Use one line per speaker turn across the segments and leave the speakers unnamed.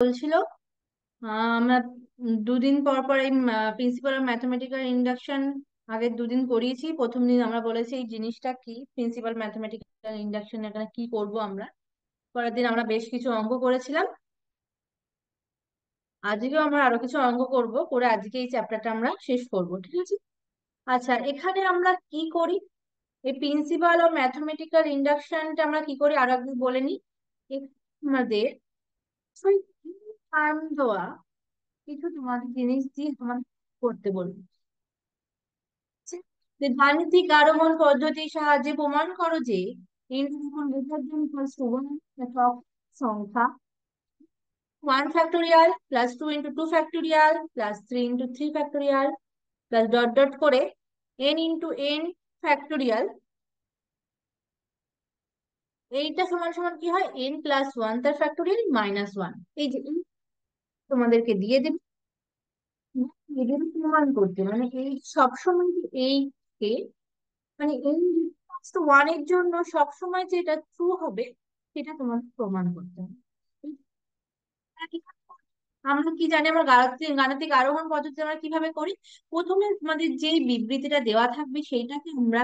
বলছিল আমরা দুদিন পর পর এই প্রিন্সিপাল অফ ম্যাথমেটিক্যাল ইন্ডাকশন আগের দুদিন করিয়েছি। প্রথম দিন আমরা বলেছি এই জিনিসটা কি, প্রিন্সিপাল ম্যাথমেটিক্যাল ইন্ডাকশন এখানে কি করব আমরা। পরের দিন আমরা বেশ কিছু অঙ্ক করেছিলাম। আজকেও আমরা আরো কিছু অঙ্ক করব, করে আজকে এই চ্যাপ্টারটা আমরা শেষ করব, ঠিক আছে? আচ্ছা, এখানে আমরা কি করি, এই প্রিন্সিপাল অফ ম্যাথমেটিক্যাল ইন্ডাকশনটা আমরা কি করি আরো একবার বলে নিই। আমাদের টার্ম দেওয়া কিছু তোমাদের জিনিস দিয়ে তোমার করতে বলবো। যে গাণিতিক আরোহণ পদ্ধতির সাহায্যে প্রমাণ করো যে n যখন greater than equals to one, একক সংখ্যা 1 factorial plus 2 × 2 factorial plus 3 × 3 factorial plus dot dot করে n × n ফ্যাক্টোরিয়াল, এইটা সমান সমান কি হয়, n+1 তার ফ্যাক্টোরিয়াল -1। এই যে তোমাদেরকে দিয়ে দেবে, এদের প্রমাণ করতে, মানে এই সবসময় যে এই কে, মানে এই ওয়ান এর জন্য সবসময় যেটা ট্রু হবে সেটা তোমাকে প্রমাণ করতে হবে। আমরা কি জানি, আমরা গাণিতিক গাণিতিক আরোহণ পদ্ধতি আমরা কিভাবে করি? প্রথমে আমাদের যে বিবৃতিটা দেওয়া থাকবে সেইটাকে আমরা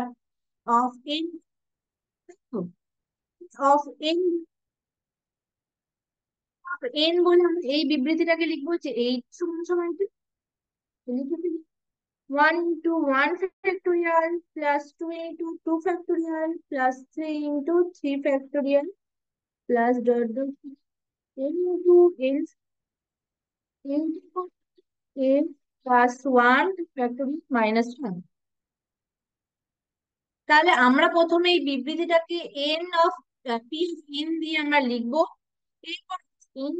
of N, of N, N বলে আমরা এই বিবৃতিটাকে লিখবো যে এই সমান সমান কি, লিখে ফেলি 1 × 1 factorial plus 2 × 2 factorial plus 3 × 3 factorial plus dot dot n n+1 factorial -1। তাহলে আমরা প্রথমে এই বিবৃতিটাকে n of P of n দিয়ে আমরা লিখবো। এরপর এন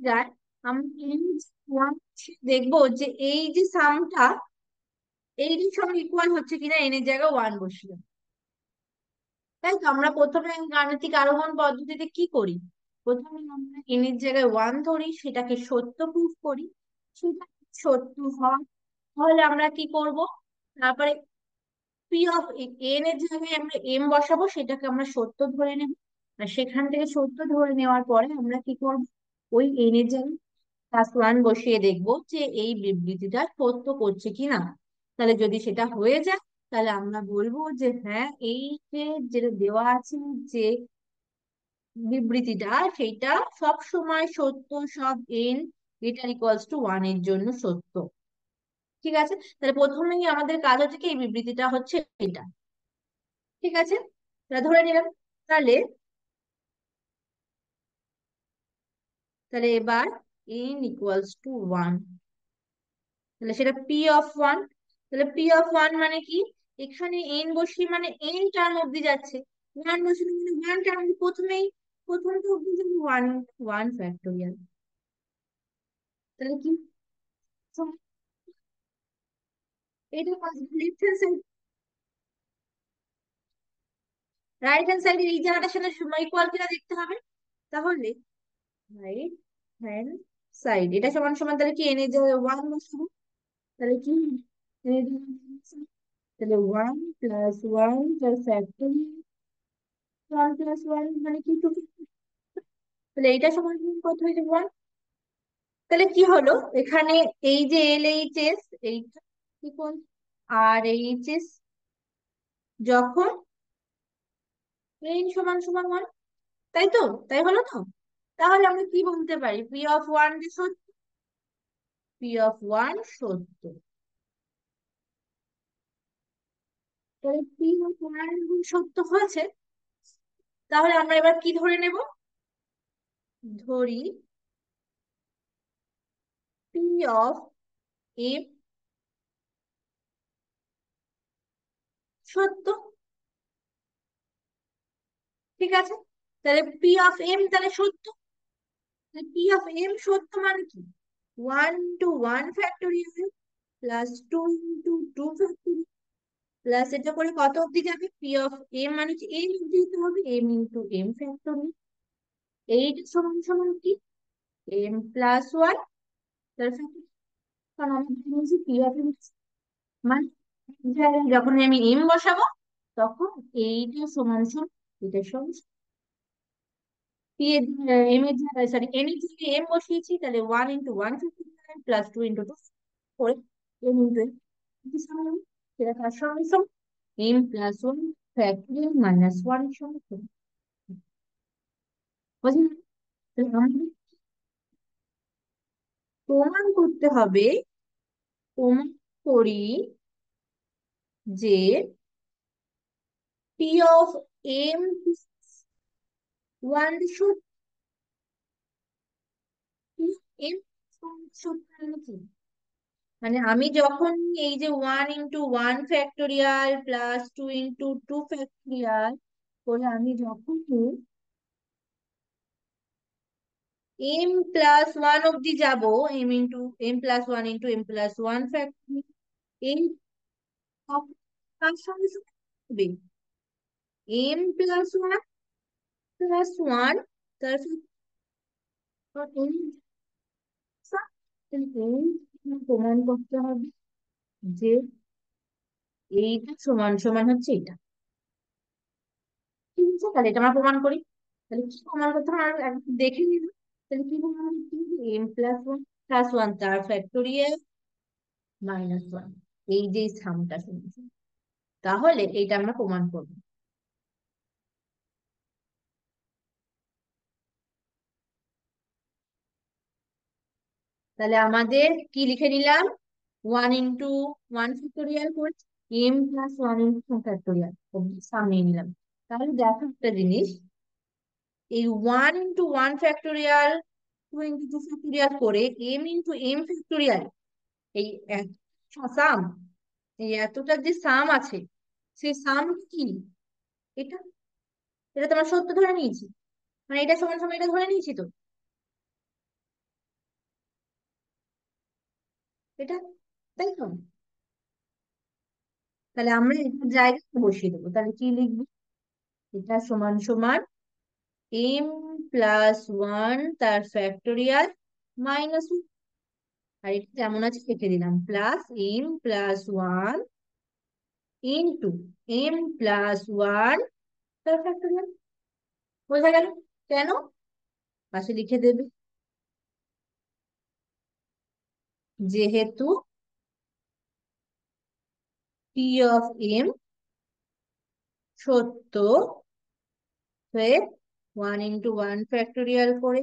যায়, আমরা এন ওয়ান দেখবো যে এই যে সামটা এই সঙ্গে ইকুয়াল হচ্ছে কিনা, এন এর জায়গায় ওয়ান বসিয়ে। তাই তো আমরা প্রথমে গাণিতিক আরোহণ পদ্ধতিতে কি করি, প্রথমে আমরা এন এর জায়গায় ওয়ান ধরি, সেটাকে সত্য প্রুফ করি। সেটা সত্য হয় তাহলে আমরা কি করব, তারপরে পি অফ এন এর জায়গায় আমরা এম বসাবো, সেটাকে আমরা সত্য ধরে নেব। আর সেখান থেকে সত্য ধরে নেওয়ার পরে আমরা কি করব, ওই এন এর জায়গায় +1 বসিয়ে দেখবো যে এই বিবৃতিটা সত্য করছে কিনা। তাহলে যদি সেটা হয়ে যায় তাহলে আমরা বলবো যে হ্যাঁ, এই যে যেটা দেওয়া আছে যে বিবৃতিটা, সেইটা সব সময় সত্য, সব N greater equals to one এর জন্য সত্য। ঠিক আছে, তাহলে প্রথমেই আমাদের কাজ হচ্ছে কি, এই বিবৃতিটা হচ্ছে এটা। ঠিক আছে, তাহলে ধরে নিলাম। তাহলে তাহলে এবার n = 1, তাহলে সেটা p(1). তাহলে p(1) মানে কি, এখানে n বসি মানে n টার্ম অব্দি যাচ্ছে, ওয়ান বসি মানে ওয়ান টার্ম প্রথমেই, প্রথমটা অব্দি যাবে ওয়ান, 1 ফ্যাক্টোরিয়াল। তাহলে কি, এটা left hand side, right hand সাইডের এই জায়গাটার সাথে ইকুয়াল কিনা দেখতে হবে। তাহলে রাইট হ্যান্ড সাইড এটা সমান সমান, তাহলে কি এন এর জায়গায় ওয়ান বসাবো, তাহলে কি n এর জায়গায়, তাহলে 1+1 তার ফ্যাক্টরিয়াল, 1+1 মানে কি 2, তাহলে এইটা সমান সমান কত হয়ে যাবে 1। তাহলে কি হলো, এখানে এই যে LHS এইটা ইকুয়াল RHS যখন n সমান সমান 1, তাই তো, তাই হলো তো। তাহলে আমরা কি বলতে পারি, p(1) যে সত্য, p(1) সত্য। তাহলে p(1) সত্য হয়েছে। তাহলে আমরা এবার কি ধরে নেব, ধরি p(m) সত্য। ঠিক আছে, তাহলে p(m) তাহলে সত্য। p(m) সত্য মানে কি, 1 × 1 ফ্যাক্টোরিয়াল প্লাস 2 × 2 ফ্যাক্টোরিয়াল প্লাস এটা করে কত অব্দি যাবে, p(m) মানে কি m অব্দি দিতে হবে, m × m ফ্যাক্টোরিয়াল। এইটা সমান সমান কি, m+1 তার ফ্যাক্টোরিয়াল। কারণ আমি বলছি p(m) মানে এই জায়গায় যখন আমি m বসাবো তখন এইটা সমান সমান এটা সমান। পি এর এম এর সরি এন এর জায়গায় এম বসিয়েছি, তাহলে 1 × 1 প্লাস 2 × 2 করে এম ইন্টু এম কি সমান, সেটা কার সঙ্গে সমান, m+1 ফ্যাক্টরিয়াল -1 সমান। বুঝলি? তাহলে আমাদের প্রমাণ করতে হবে, প্রমাণ করি যে পি অফ m+1 সূত্র, এম সূত্র মানে কি? মানে আমি যখন এই যে 1 × 1 ফ্যাক্টোরিয়াল +2 × 2 ফ্যাক্টোরিয়াল করে আমি যখন m+1 অব্দি যাব, m+1 × m+1 ফ্যাক্টোরিয়াল, এই তার সঙ্গে সঙ্গে হবে m+1 + 1 তার প্রমাণ করতে হবে যে এইটা সমান সমান হচ্ছে এটা। ঠিক আছে, তাহলে এটা আমরা প্রমাণ করি। তাহলে কি প্রমাণ করতে হবে আমরা একবার দেখে নিব। তাহলে কি প্রমাণ করতে হবে, m+1 + 1 তার ফ্যাক্টোরিয়াল -1, এই যে স্থানটা শুনছি, তাহলে এইটা আমরা প্রমাণ করব। তাহলে আমাদের কি লিখে নিলাম, 1 × 1 ফ্যাক্টোরিয়াল করে m+1 × ফ্যাক্টোরিয়াল সামনে নিলাম। তাহলে দেখো একটা জিনিস, এই 1 × 1 ফ্যাক্টোরিয়াল 2 × 2 ফ্যাক্টোরিয়াল করে m × m ফ্যাক্টোরিয়াল, এই সাম, এই এতটা যে সাম আছে, সেই সাম কি, এটা এটা তোমার সত্য ধরে নিয়েছি, মানে এটা সমান সমান এটা ধরে নিয়েছি তো, এটা, তাই তো? তাহলে আমরা এটার জায়গায় বসিয়ে দেবো, তাহলে কি লিখবো, এটা সমান সমান m+1 তার ফ্যাক্টোরিয়াল -1, আর এটা যেমন আছে লিখে দিলাম, প্লাস m+1 ইন্টু m+1 তার ফ্যাক্টোরিয়াল। বোঝা গেল কেন? পাশে লিখে দেবে, যেহেতু পি অফ এম সত্য হয়ে 1 × 1 ফ্যাক্টোরিয়াল করে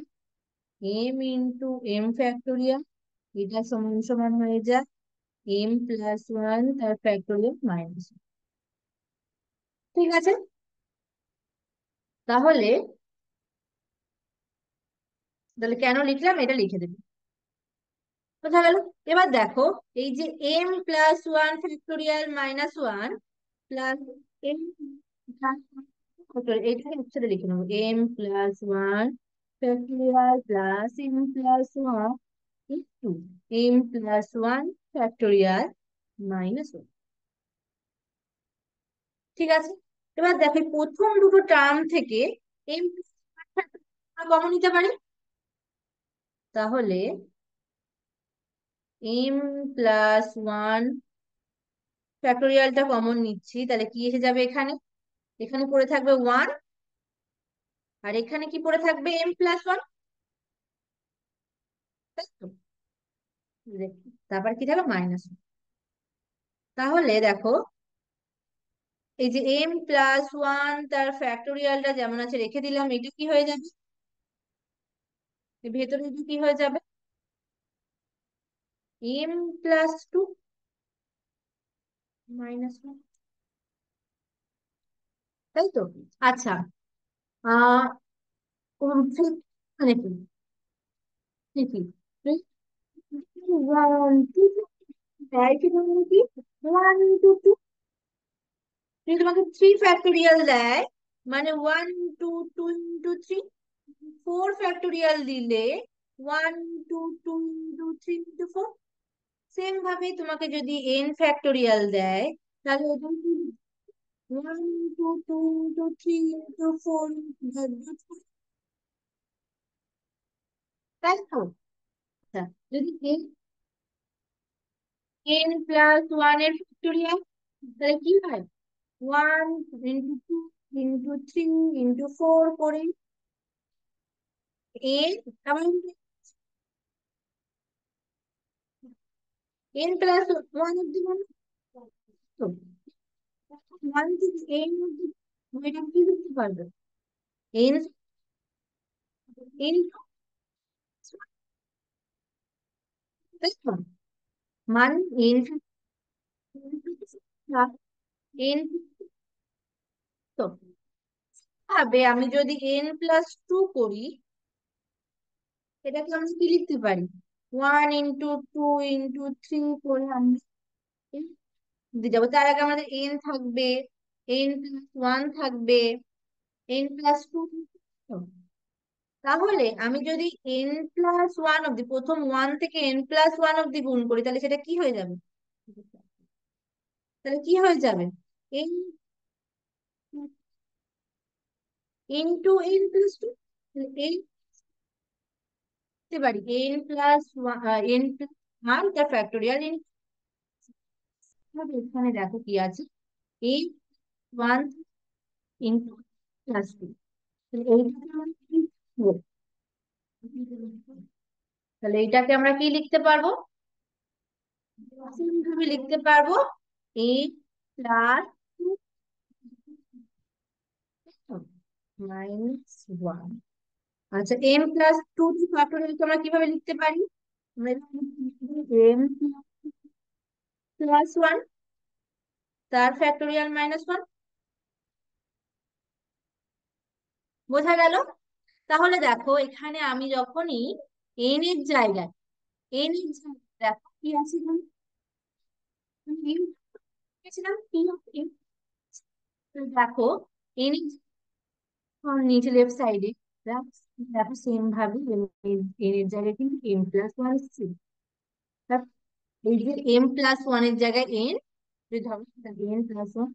m × m ফ্যাক্টোরিয়াল, এটা সমান সমান হয়ে যায় m+1 তার ফ্যাক্টোরিয়াল -1। ঠিক আছে, তাহলে তাহলে কেন লিখলাম এটা লিখে দেবে, বোঝা গেল? এবার দেখো, এই যে m+1 ফ্যাক্টোরিয়াল -1 প্লাস এম, এটাকে একসাথে লিখে নেবো, m+1 factorial plus m+1 into m+1 factorial -1। ঠিক আছে, এবার দেখো এই প্রথম দুটো টার্ম থেকে এম কমন নিতে পারি, তাহলে m+1 ফ্যাক্টোরিয়ালটা কমন নিচ্ছি, তাহলে কি এসে যাবে এখানে, এখানে পড়ে থাকবে 1, আর এখানে কি পড়ে থাকবে m+1, তাই তো? তারপর কি থাকবে -1। তাহলে দেখো, এই যে m+1 তার ফ্যাক্টোরিয়ালটা যেমন আছে রেখে দিলাম, এটা কি হয়ে যাবে, এর ভেতরে এটা কি হয়ে যাবে, m+2 -1, তাই তো? আচ্ছা, আহ মানে কি, কি কি ওয়ান টু, দেয় কি ধরনের কি, 1 × 2, যদি তোমাকে 3 ফ্যাক্টোরিয়াল দেয়, মানে 1 × 2 × 2 × 3, 4 ফ্যাক্টোরিয়াল দিলে 1 × 2 × 2 × 3 × 4, সেম ভাবে তোমাকে যদি n ফ্যাক্টোরিয়াল দেয়, তাহলে এটা কি, 1 × 2 × 3 × 4, তাই তো? আচ্ছা, যদি n+1 এর ফ্যাক্টোরিয়াল, তাহলে কি হয়, 1 × 2 × 3 × 4 করে এন, আবার এন প্লাস ওয়ান অব্দি মানে তো ওয়ান থেকে এন অব্দি এটা কি করতে পারবে? এন, এন, তাই তো, মানে এন, এন তো ভাবে আমি যদি এন প্লাস টু করি, এটাকে আমরা কি লিখতে পারি? One into two into three করে আমরা n দিয়ে যাবো। তার আগে আমাদের এন থাকবে, এন প্লাস ওয়ান থাকবে, এন প্লাস টু। তাহলে আমি যদি এন প্লাস ওয়ান অব্দি, প্রথম ওয়ান থেকে এন প্লাস ওয়ান অব্দি গুণ করি, তাহলে সেটা কি হয়ে যাবে? তাহলে কি হয়ে যাবে? N into n plus two, n দিতে পারি n plus n plus one তার ফ্যাক্টোরিয়াল। এখানে দেখো কি আছে, n one into plus two, এইটাকে আমরা কি লিখবো? তাহলে এইটাকে আমরা কি লিখতে পারবো? ভাবে লিখতে পারবো n plus two minus one. আচ্ছা, এম প্লাস টু ফ্যাক্টোরিয়ালকে আমরা কিভাবে লিখতে পারি? আমরা এম প্লাস ওয়ান তার ফ্যাক্টোরিয়াল মাইনাস ওয়ান। বোঝা গেল? তাহলে দেখো এখানে আমি যখনই এন এর জায়গায়, এন এর জায়গায় দেখো কি আছে এখানে, এম লিখেছিলাম পি অফ এম। দেখো এন এর নিচে লেফট সাইডে দেখো সেম ভাবে এন এর জায়গায় কিন্তু এম প্লাস ওয়ান এসেছে। এই যে এম প্লাস ওয়ান এর জায়গায় এন, যদি ধরো এন প্লাস ওয়ান,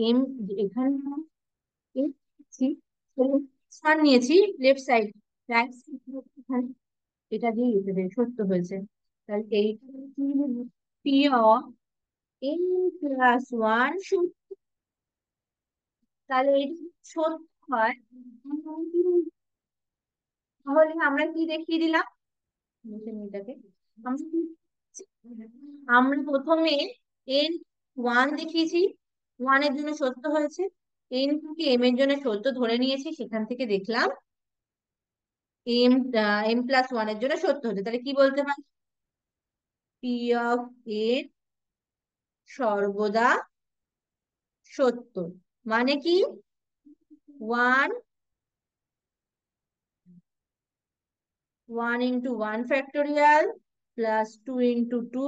এম এখানে এন ওয়ান নিয়েছি লেফট সাইড, রাইট সাইড এটা দিয়ে সত্য হয়েছে। তাহলে এইটা কি P of N plus one, তাহলে এটা যদি সত্য হয়, তাহলে আমরা কি দেখিয়ে দিলাম? মুছে নিই এটাকে। আমরা আমরা প্রথমে এন ওয়ান দেখিয়েছি, ওয়ান এর জন্য সত্য হয়েছে, এন থেকে এম এর জন্য সত্য ধরে নিয়েছি, সেখান থেকে দেখলাম এম, এম প্লাস ওয়ান এর জন্য সত্য হচ্ছে। তাহলে কি বলতে পারি? পি অফ এন সর্বদা সত্য। মানে কি? One, one into one factorial plus two into two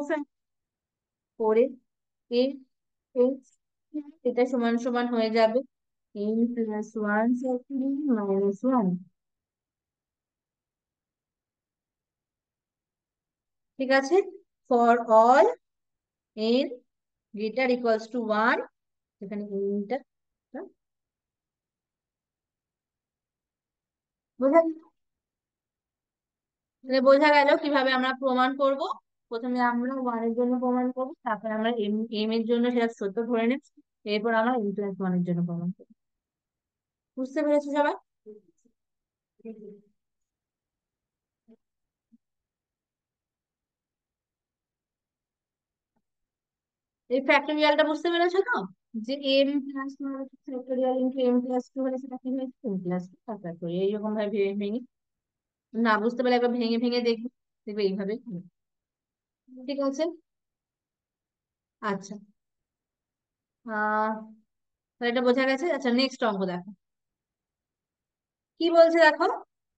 করে এন, এটা সমান সমান হয়ে যাবে n plus one factorial minus one. ঠিক আছে? For all n greater equals to one, এখানে এনটা বোঝা গেল? তাহলে বোঝা গেল কিভাবে আমরা প্রমাণ করব। প্রথমে আমরা ওয়ান এর জন্য প্রমাণ করবো, তারপরে আমরা এম, এম এর জন্য সেটা সত্য ধরে নেব, এরপর আমরা এম প্লাস ওয়ান এর জন্য প্রমাণ করবো। বুঝতে পেরেছো সবাই? এই ফ্যাক্টোরিয়ালটা বুঝতে পেরেছো তো? যে m plus factorial into m plus two হলে সেটা কি হয়েছে? M plus two factorial. এইরকম ভাবে ভেঙে ভেঙে, না বুঝতে পারলে একবার ভেঙে ভেঙে দেখবে, দেখবে এইভাবে হবে। ঠিক আছে? আচ্ছা, আহ তাহলে এটা বোঝা গেছে। আচ্ছা, নেক্সট অঙ্ক দেখো কি বলছে দেখো।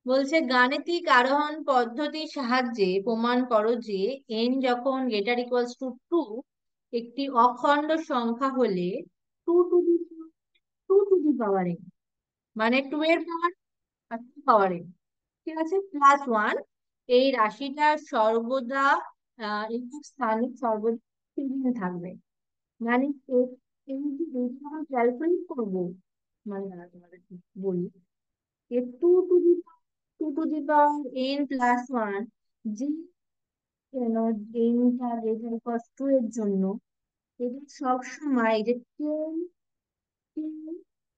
বলছে গাণিতিক আরোহণ পদ্ধতির সাহায্যে প্রমাণ করো যে এন যখন গ্রেটার ইকুয়ালস টু টু একটি অখণ্ড সংখ্যা হলে two to the, two to the power n, মানে টু এর পাওয়ার আর টু পাওয়ার এন, ঠিক আছে, প্লাস ওয়ান, এই রাশিটা সর্বদা একক স্থানে সর্বদা তিনটে থাকবে। মানে এই যে এইটা আমরা ক্যালকুলেট করবো, মানে দাঁড়াও তোমাদের বলি, two to the, two to the power n plus one, যে কেন এনটা রেজাল্ট কস টু এর জন্য এটা সবসময় যে টেন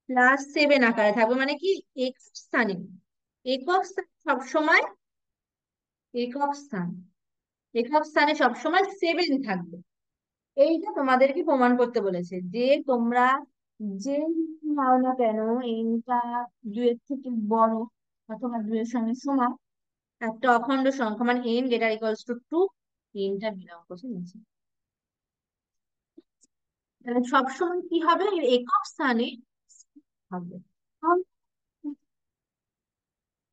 প্লাস সেভেন আকারে থাকবে, মানে কি এক্স স্থানে, একক স্থান সবসময়, একক স্থান, একক স্থানে সবসময় 7 থাকবে। এইটা তোমাদেরকে প্রমাণ করতে বলেছে যে তোমরা যে নাও না কেন, এনটা 2-এর থেকে বড় অথবা 2-এর সঙ্গে সমান একটা অখণ্ড সংখ্যা, মানে এন গ্রেটার ইকুয়ালস টু 2, এনটা বিলং করছে নিচে। তাহলে সবসময় কি হবে, এর একক স্থানে হবে।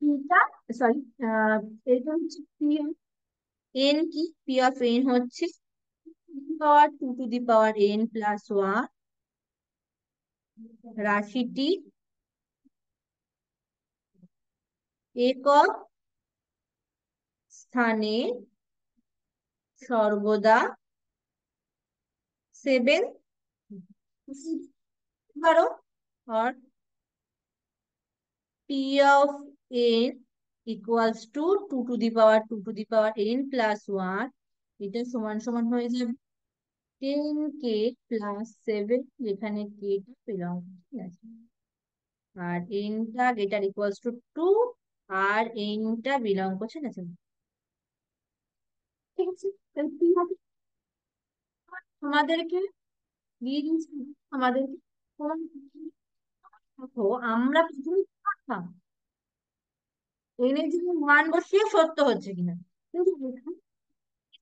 এটা, সরি, এটা হচ্ছে পি, এন কি, পি অফ এন হচ্ছে পাওয়ার 2 টু দি পাওয়ার n+1 রাশিটি একক স্থানে সর্বদা 7 ধরো, আর P of n equals to 2 to the power n+1, এটা সমান সমান হয়ে যাবে 10k+7, যেখানে কে টা বিলং, আর এনটা গ্রেটার ইকুয়ালস টু 2, আর এনটা বিলং করছে না। ঠিক আছে, তাহলে কি হবে, আমাদেরকে দিয়ে দিয়েছে, আমাদেরকে প্রমাণ করতে হবে। দেখো, আমরা প্রথমে পারতাম এনে যে মান বসিয়ে সত্য হচ্ছে কিনা, কিন্তু এখানে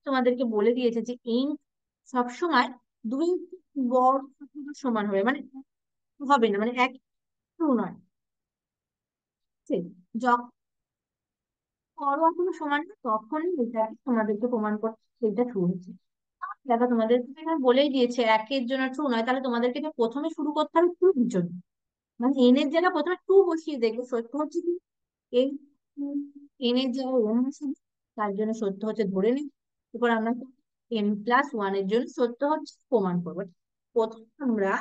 তোমাদেরকে বলে দিয়েছে যে এই সবসময় দুই বড় সংখ্যার সমান হবে, মানে হবে না, মানে এক ট্রু নয়। ঠিক আছে? যখন বড় এখনো সমান না, তখনই এটা তোমাদেরকে প্রমাণ করতে সেটা ট্রু হচ্ছে। দেখো, তোমাদেরকে এখানে বলেই দিয়েছে একের জন্য ট্রু নয়, তাহলে তোমাদেরকে এটা প্রথমে শুরু করতে হবে ট্রু এর জন্য, মানে এন এর জায়গায় প্রথমে টু বসিয়ে দেখবে সত্য হচ্ছে কি। এই এন এর জায়গায় ওয়ান বসিয়ে দিই, তার জন্য সত্য হচ্ছে ধরে নিই। এরপর আমরা n+1 এর জন্য সত্য হচ্ছে প্রমাণ করবো। প্রথমে আমরা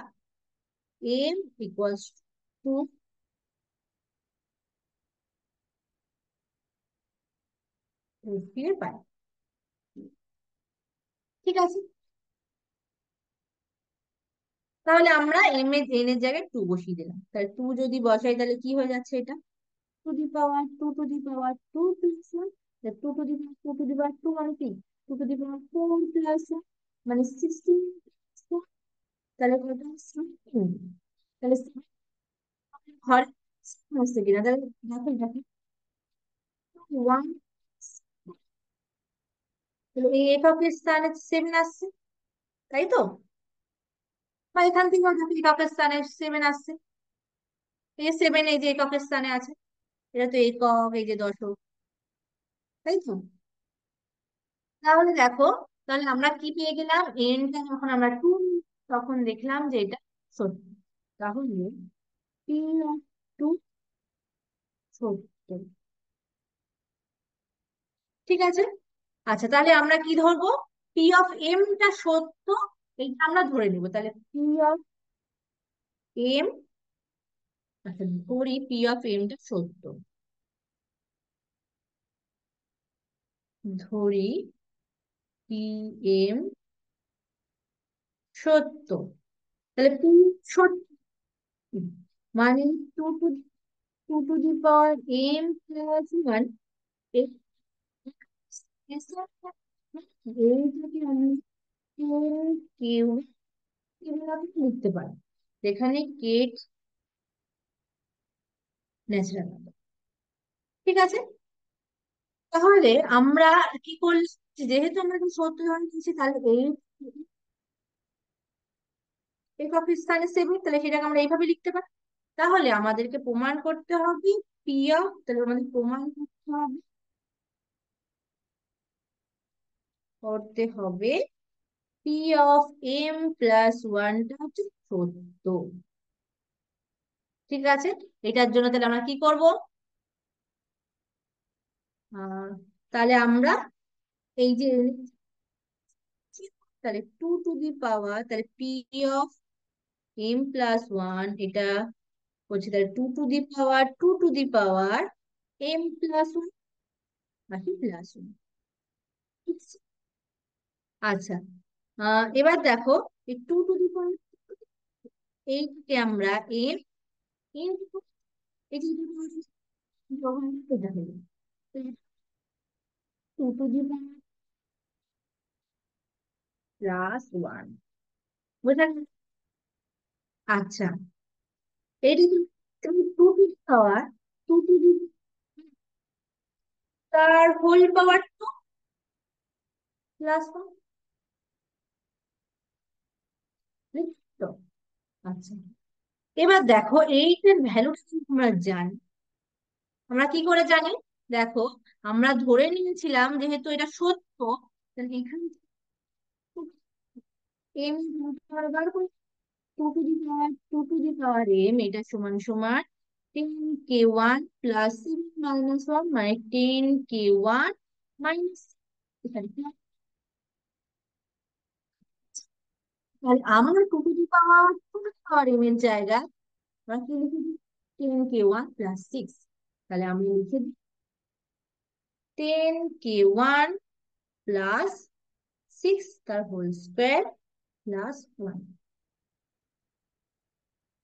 এম ইকুয়ালস টু ফিরে পাই। ঠিক আছে, তাহলে আমরা এন এর জায়গায় টু বসিয়ে দিলাম, তাহলে টু যদি বসাই তাহলে কি হয়ে যাচ্ছে, এটা two to the power 2 to the power 2+1, 2 to the power 2 to the power 2 মানে কি, 2 টু দি পাওয়ার 4+1 মানে 16, তাহলে কত আসছে? তাহলে ঘরে আসছে কিনা, তাহলে দেখো দেখো, 1, তাহলে এই এককের স্থানে 7 আসছে, তাই তো? বা এখান থেকেও দেখো এককের স্থানে 7 আসছে, এই 7 এই যে এককের স্থানে আছে, এটা তো একক, এই যে দশক, তাই তো? তাহলে দেখো, তাহলে আমরা কি পেয়ে গেলাম, এনটা যখন আমরা টু, তখন দেখলাম যে এটা সত্য। তাহলে পি অফ টু সত্য। ঠিক আছে, আচ্ছা, তাহলে আমরা কি ধরবো, পি অফ এমটা সত্য, এইটা আমরা ধরে নিব। তাহলে পি অফ এম, আচ্ছা ধরি পি অফ এমটা সত্য, ধরি পি এম সত্য, তাহলে পি সত্য মানে two two two to the power m+1, এইটাকে আমি কেউ কিভাবে লিখতে পারি, যেখানে কে ন্যাচারাল নাম্বার। ঠিক আছে, তাহলে আমরা কি করলাম, যেহেতু আমরা একটা সত্য ধরে নিয়েছি, তাহলে এই একক স্থানে 7, তাহলে সেটাকে আমরা এইভাবে লিখতে পারি। তাহলে আমাদেরকে প্রমাণ করতে হবে পি অফ, তাহলে আমাদের প্রমাণ করতে হবে পি অফ m+1টা হচ্ছে সত্য। ঠিক আছে, এটার জন্য তাহলে আমরা কি করব, আহ তাহলে আমরা এই যে, তাহলে তাহলে পি অফ m+1 এটা হচ্ছে, তাহলে two to the power m+1 বাকি +1। আচ্ছা, এবার দেখো, এই টু টু দি পাওয়ার, এইটাকে আমরা এম, এম এই যে যখন এটা হলো two to the plus one, বুঝা গেল? আচ্ছা, এটা কি তুমি two to the power two to the তার whole power two plus one, তো আচ্ছা, এবার দেখো এইটার ভ্যালুটা আমরা জানি। আমরা কি করে জানি? দেখো, আমরা ধরে নিয়েছিলাম যেহেতু এটা সত্য, তাহলে এখানে এম বার করি। Two to the power m এটা সমান সমান 10k1 প্লাস 7 - 1, মানে 10k1 মাইনাস, তাহলে আমরা two to the power m এর জায়গায় আমরা কি লিখে দিই? 10k1 plus 6। তাহলে আমি লিখে দিই 10k1 প্লাস 6 তার হোল স্কোয়ার প্লাস 1।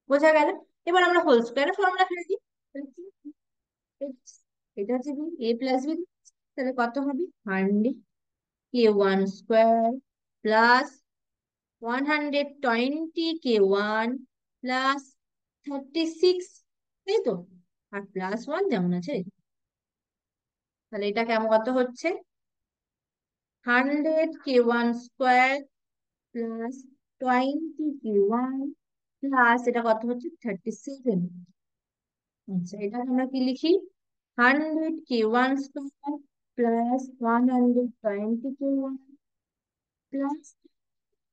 বোঝা গেল? এবার আমরা হোল স্কোয়ারের ফর্মুলা ফেলে দিই। তাহলে এটা হচ্ছে এ প্লাস বি, তাহলে কত হবে? 100k1 square plus 120k1 plus 36, তাই তো? আর প্লাস ওয়ান যেমন আছে। তাহলে এটা কেমন কত হচ্ছে? 100k1 square plus 20k1 plus এটা কত হচ্ছে? 37। আচ্ছা, এটা আমরা কি লিখি? 100k1 square plus 120k1 plus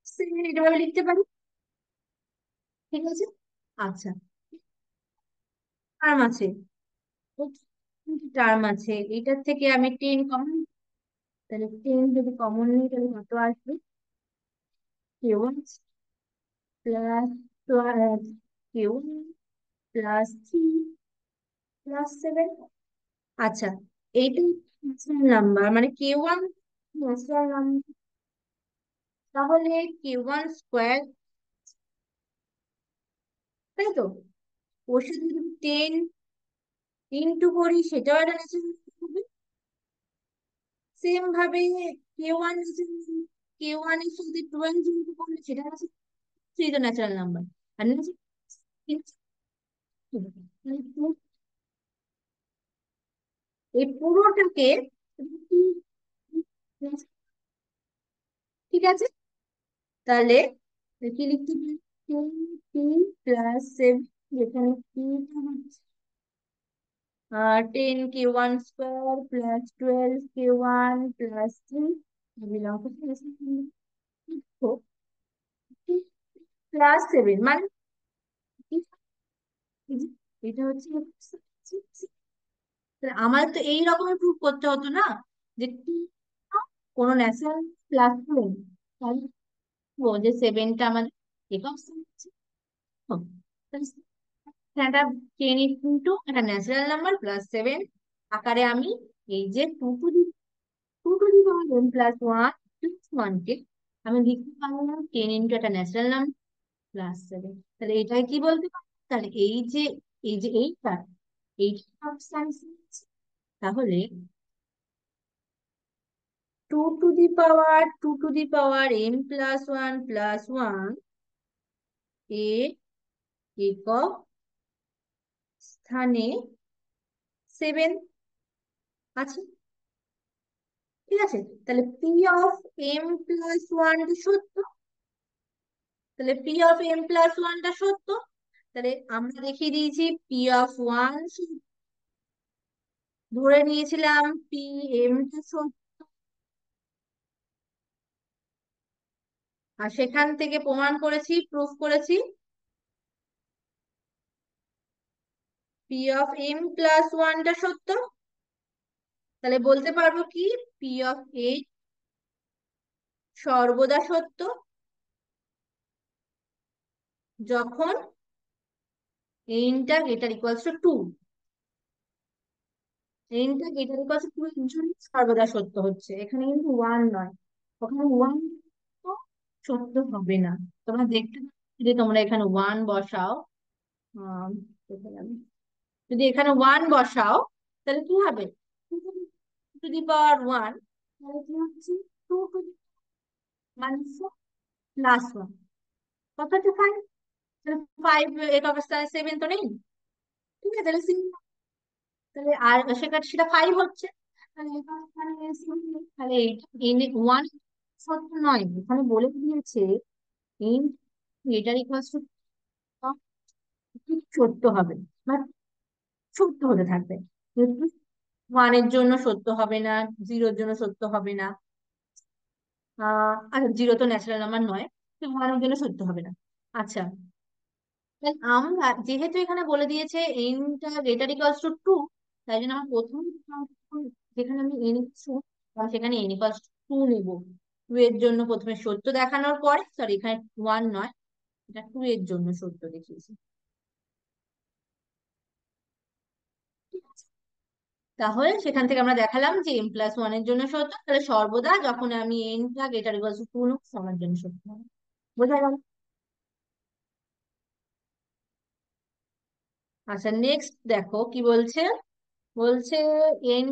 7, এটা ভাবে লিখতে পারি। ঠিক আছে। আচ্ছা, টার্ম আছে, টার্ম আছে, এটার থেকে আমি 10 কমন, তাহলে 10 যদি কমন নিই তাহলে কত আসবে? k1 plus k1 plus 3 plus 7। আচ্ছা, এইটা ন্যাচারাল নাম্বার, মানে k1 ন্যাচারাল নাম্বার, তাহলে k1 স্কোয়ার, তাই তো? ওর সাথে যদি 10 ইন্টু করি সেটাও একটা ন্যাচারাল হবে। সেম ভাবে k1, k1 এর সাথে 12 ইন্টু করলে সেটা হচ্ছে থ্রি, তো ন্যাচারাল নাম্বার। আর এই পুরোটাকে ঠিক আছে, তাহলে কি লিখতে পারি? 10p প্লাস 7, যেখানে p হচ্ছে 10k1 square plus 12k1 plus 3 belong plus 7, মানে এই যে এটা হচ্ছে তাহলে আমার তো এই রকমের প্রুফ করতে হতো না যে কোনো ন্যাচারাল প্লাস তাহলে ও যে সেভেনটা আমাদের একক একটা 10 ইন্টু একটা ন্যাচারাল নাম্বার প্লাস 7 আকারে আমি এই যে two to the power m+1 plus 1 কে আমি লিখতে পারলাম 10 ইন্টু একটা ন্যাচারাল নাম্বার প্লাস 7। তাহলে এটাই কি বলতে পারি? তাহলে এই যে এইটা সাবস্ট্যান্স, তাহলে two to the power m+1 plus 1 এর একক স্থানে 7 আছে। ঠিক আছে, তাহলে p(m+1) সত্য, তাহলে p(m+1) সত্য, তাহলে আমরা দেখিয়ে দিয়েছি p(1) ধরে নিয়েছিলাম p(m) সত্য, আর সেখান থেকে প্রমাণ করেছি, প্রুফ করেছি p(m+1) সত্য। তাহলে বলতে পারবো কি p(h) সর্বদা সত্য যখন n টা > 2, n টা > 2 এর জন্য সর্বদা সত্য হচ্ছে, এখানে কিন্তু ওয়ান নয়, ওখানে ওয়ান তো সত্য হবে না। তোমরা দেখতে পাচ্ছ যে তোমরা এখানে ওয়ান বসাও, কোথায় গেল? যদি এখানে ওয়ান বসাও তাহলে কি হবে? টু দি পাওয়ার ওয়ান, তাহলে কি হচ্ছে? টু টু দি মানে প্লাস ওয়ান, কত হচ্ছে? ফাইভ। ফাইভ একক স্থানে সেভেন তো নেই, ঠিক আছে? তাহলে তাহলে আর সেটা সেটা ফাইভ হচ্ছে। তাহলে একক স্থানে seven নেই। তাহলে ওয়ান সত্য নয়, এখানে বলে দিয়েছে এন এটার ইকুয়াল টু সত্য হবে, বাট সত্য হতে থাকবে। ওয়ানের জন্য সত্য হবে না, জিরোর জন্য সত্য হবে না। আচ্ছা, জিরো তো ন্যাচারাল নাম্বার নয়, তো ওয়ানের জন্য সত্য হবে না। আচ্ছা, তাহলে আমরা যেহেতু এখানে বলে দিয়েছে এনটা গ্রেটার ইকুয়ালস টু টু, তাই জন্য আমার প্রথম যেখানে আমি এন ইচ্ছু, সেখানে এন ইকুয়ালস টু টু নেবো। টু এর জন্য প্রথমে সত্য দেখানোর পরে, সরি এখানে ওয়ান নয়, এটা টু এর জন্য সত্য দেখিয়েছি। ঠিক আছে? তাহলে সেখান থেকে আমরা দেখালাম যে এন প্লাস ওয়ান এর জন্য সত্য, তাহলে সর্বদা যখন আমি এনটা গ্রেটার ইকুয়ালস টু টু নেবো, সবার জন্য সত্য হবে। বোঝা গেল? আচ্ছা, নেক্সট দেখো কি বলছে। বলছে এন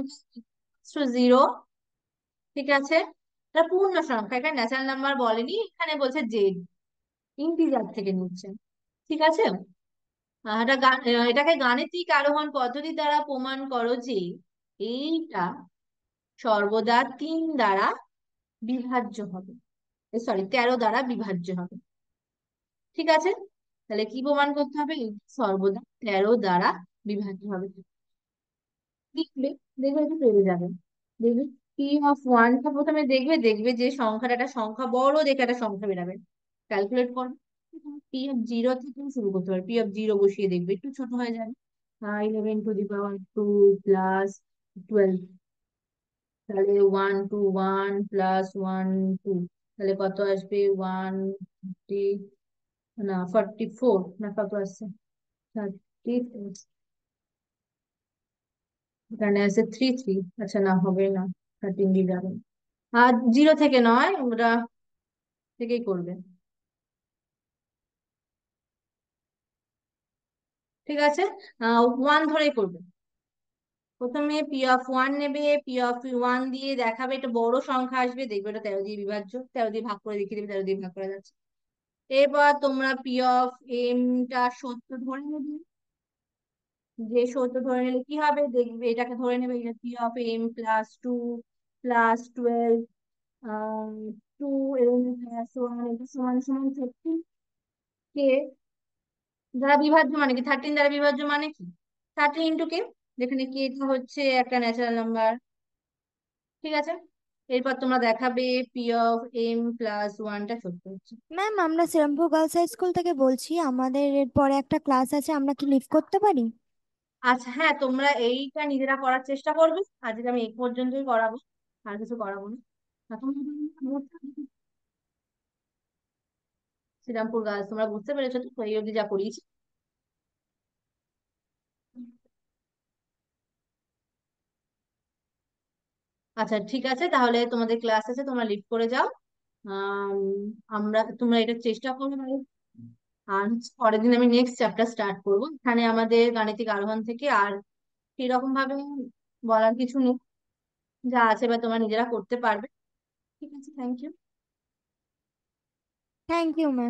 টু জিরো, ঠিক আছে? এটা পূর্ণ সংখ্যা, এখানে ন্যাচারাল নাম্বার বলেনি, এখানে বলছে জেড, ইন্টিজার থেকে নিচ্ছে। ঠিক আছে? এটাকে গাণিতিক আরোহণ পদ্ধতি দ্বারা প্রমাণ করো যে এইটা সর্বদা তিন দ্বারা বিভাজ্য হবে, সরি 13 দ্বারা বিভাজ্য হবে। ঠিক আছে? তাহলে কি প্রমাণ করতে হবে? এই সর্বদা 13 দ্বারা বিভাজ্য হবে। দেখবে, দেখবে একটু পেরে যাবে। দেখবে পি অফ ওয়ানটা প্রথমে দেখবে, দেখবে যে সংখ্যাটা, একটা সংখ্যা বড় দেখে একটা সংখ্যা বেরাবে, ক্যালকুলেট করবে। পি অফ জিরো থেকে শুরু করতে পারবে, পি অফ জিরো বসিয়ে দেখবে একটু ছোট হয়ে যাবে। 11 টু দি পাওয়ার 2 প্লাস 12, তাহলে 1 টু 1 প্লাস 1 2, তাহলে কত আসবে? 150, না 44, না কত আসছে? 30, এখানে আছে 3 3, আচ্ছা না হবে না, 13 দিয়ে যাবে। আর জিরো থেকে নয়, ওরা থেকেই করবে। ঠিক আছে? ওয়ান ধরেই করবে। প্রথমে পি অফ ওয়ান নেবে, পি অফ ওয়ান দিয়ে দেখাবে, একটা বড় সংখ্যা আসবে, দেখবে এটা 13 দিয়ে বিভাজ্য, 13 দিয়ে ভাগ করে দেখিয়ে দেবে, 13 দিয়ে ভাগ করা যাচ্ছে। এবার তোমরা পি অফ এমটা সত্য ধরে নেবে। যে সত্য ধরে নিলে কি হবে? দেখবে এটাকে ধরে নেবে, এটা P of m plus 2 plus 12, two m plus one, এটা সমান সমান 13 কে দ্বারা বিভাজ্য মানে কি? 13 দ্বারা বিভাজ্য মানে কি? 13 ইন্টু কে, যেখানে কে টা হচ্ছে একটা ন্যাচারাল নাম্বার। ঠিক আছে? এরপর তোমরা দেখাবে পি অফ এম প্লাস ওয়ানটা সত্য হচ্ছে।
ম্যাম, আমরা শ্রীরামপুর গার্লস হাই স্কুল থেকে বলছি, আমাদের এরপরে একটা ক্লাস আছে, আমরা কি লিভ করতে পারি?
আচ্ছা, হ্যাঁ, তোমরা এইটা নিজেরা করার চেষ্টা করবে, আজকে আমি এই পর্যন্তই করাবো, আর কিছু করাবো না। এখন শ্রীরামপুর গার্লস, তোমরা বুঝতে পেরেছো তো এই অবধি যা করিয়েছি? আচ্ছা, ঠিক আছে, তাহলে তোমাদের ক্লাস আছে, তোমরা লিভ করে যাও। আম, তোমরা এটা চেষ্টা করবে মানে। আর পরের দিন আমি নেক্সট চ্যাপ্টার স্টার্ট করবো, এখানে আমাদের গাণিতিক আরোহণ থেকে আর সেরকম ভাবে বলার কিছু নেই, যা আছে বা তোমরা নিজেরা করতে পারবে। ঠিক আছে, thank you.
Thank you ma'am.